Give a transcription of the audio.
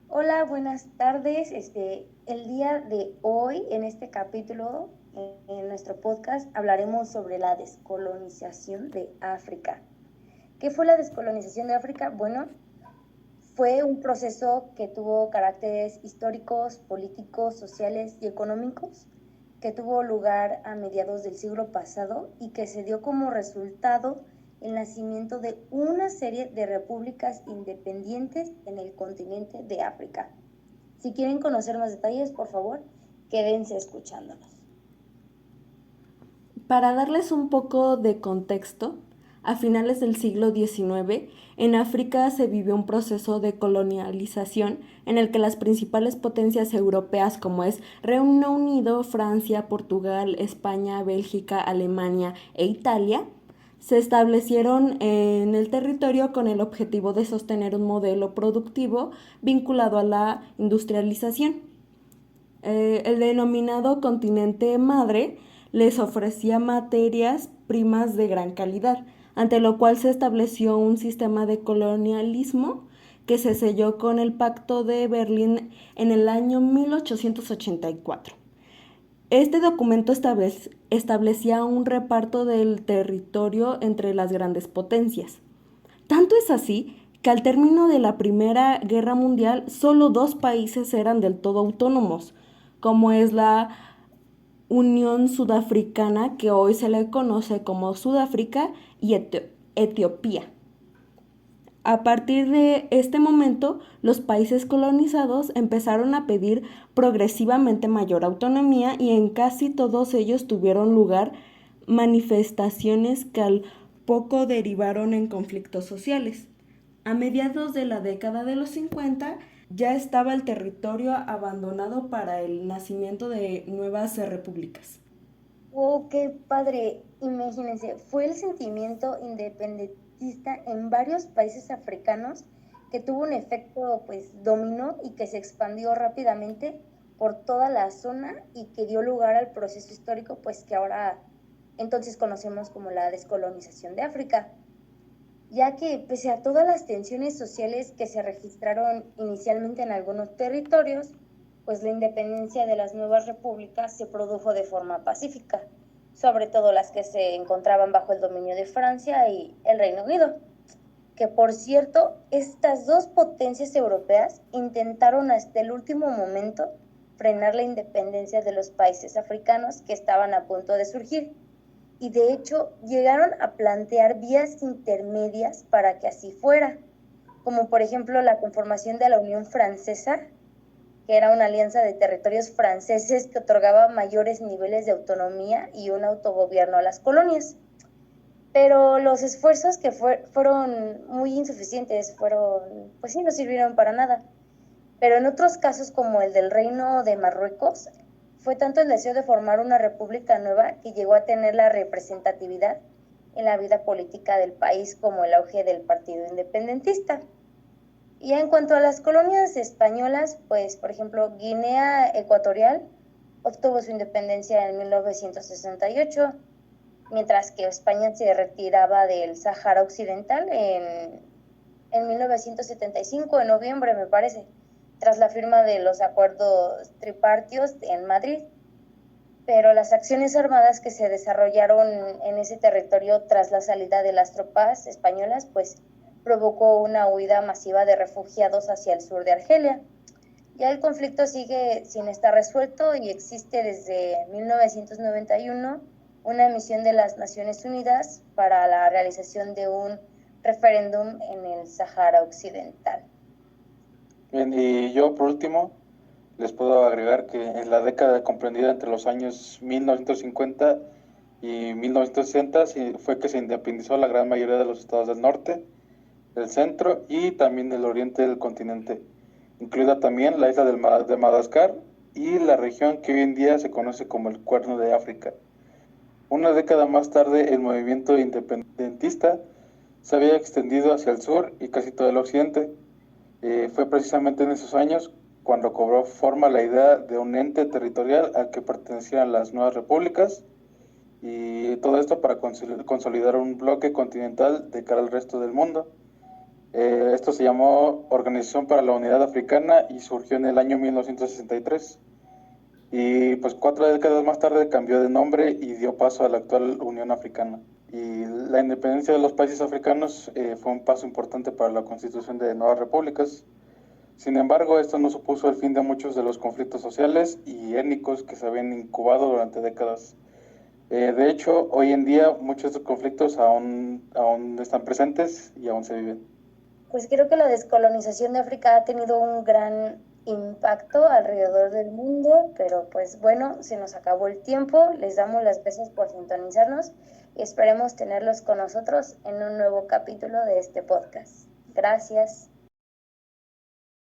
Hola, buenas tardes. El día de hoy, en este capítulo, en nuestro podcast, hablaremos sobre la descolonización de África. ¿Qué fue la descolonización de África? Bueno, fue un proceso que tuvo caracteres históricos, políticos, sociales y económicos, que tuvo lugar a mediados del siglo pasado y que se dio como resultado el nacimiento de una serie de repúblicas independientes en el continente de África. Si quieren conocer más detalles, por favor, quédense escuchándonos. Para darles un poco de contexto, a finales del siglo XIX, en África se vivió un proceso de colonialización en el que las principales potencias europeas como es Reino Unido, Francia, Portugal, España, Bélgica, Alemania e Italia se establecieron en el territorio con el objetivo de sostener un modelo productivo vinculado a la industrialización. El denominado continente madre les ofrecía materias primas de gran calidad, ante lo cual se estableció un sistema de colonialismo que se selló con el Pacto de Berlín en el año 1884. Este documento establecía un reparto del territorio entre las grandes potencias. Tanto es así que al término de la Primera Guerra Mundial solo dos países eran del todo autónomos, como es la Unión Sudafricana, que hoy se le conoce como Sudáfrica, y Etiopía. A partir de este momento, los países colonizados empezaron a pedir progresivamente mayor autonomía y en casi todos ellos tuvieron lugar manifestaciones que al poco derivaron en conflictos sociales. A mediados de la década de los 50 ya estaba el territorio abandonado para el nacimiento de nuevas repúblicas. Oh, qué padre. Imagínense, fue el sentimiento independentista en varios países africanos que tuvo un efecto pues dominó y que se expandió rápidamente por toda la zona y que dio lugar al proceso histórico pues que ahora entonces conocemos como la descolonización de África, ya que pese a todas las tensiones sociales que se registraron inicialmente en algunos territorios, pues la independencia de las nuevas repúblicas se produjo de forma pacífica, sobre todo las que se encontraban bajo el dominio de Francia y el Reino Unido, que por cierto, estas dos potencias europeas intentaron hasta el último momento frenar la independencia de los países africanos que estaban a punto de surgir, y de hecho llegaron a plantear vías intermedias para que así fuera, como por ejemplo la conformación de la Unión Francesa, que era una alianza de territorios franceses que otorgaba mayores niveles de autonomía y un autogobierno a las colonias. Pero los esfuerzos que fueron muy insuficientes, pues sí, no sirvieron para nada. Pero en otros casos, como el del Reino de Marruecos, fue tanto el deseo de formar una república nueva que llegó a tener la representatividad en la vida política del país como el auge del partido independentista. Y en cuanto a las colonias españolas, pues por ejemplo Guinea Ecuatorial obtuvo su independencia en 1968, mientras que España se retiraba del Sahara Occidental en 1975, en noviembre me parece, tras la firma de los acuerdos tripartios en Madrid. Pero las acciones armadas que se desarrollaron en ese territorio tras la salida de las tropas españolas, pues provocó una huida masiva de refugiados hacia el sur de Argelia. Ya el conflicto sigue sin estar resuelto y existe desde 1991 una misión de las Naciones Unidas para la realización de un referéndum en el Sahara Occidental. Bien, y yo por último les puedo agregar que en la década comprendida entre los años 1950 y 1960 fue que se independizó la gran mayoría de los estados del norte, del centro y también del oriente del continente, incluida también la isla de Madagascar y la región que hoy en día se conoce como el Cuerno de África. Una década más tarde, el movimiento independentista se había extendido hacia el sur y casi todo el occidente. Fue precisamente en esos años cuando cobró forma la idea de un ente territorial al que pertenecían las nuevas repúblicas y todo esto para consolidar un bloque continental de cara al resto del mundo. Esto se llamó Organización para la Unidad Africana y surgió en el año 1963. Y pues 4 décadas más tarde cambió de nombre y dio paso a la actual Unión Africana. Y la independencia de los países africanos fue un paso importante para la constitución de nuevas repúblicas. Sin embargo, esto no supuso el fin de muchos de los conflictos sociales y étnicos que se habían incubado durante décadas. De hecho, hoy en día muchos de estos conflictos aún están presentes y aún se viven. Pues creo que la descolonización de África ha tenido un gran impacto alrededor del mundo, pero pues bueno, se nos acabó el tiempo. Les damos las gracias por sintonizarnos y esperemos tenerlos con nosotros en un nuevo capítulo de este podcast. Gracias.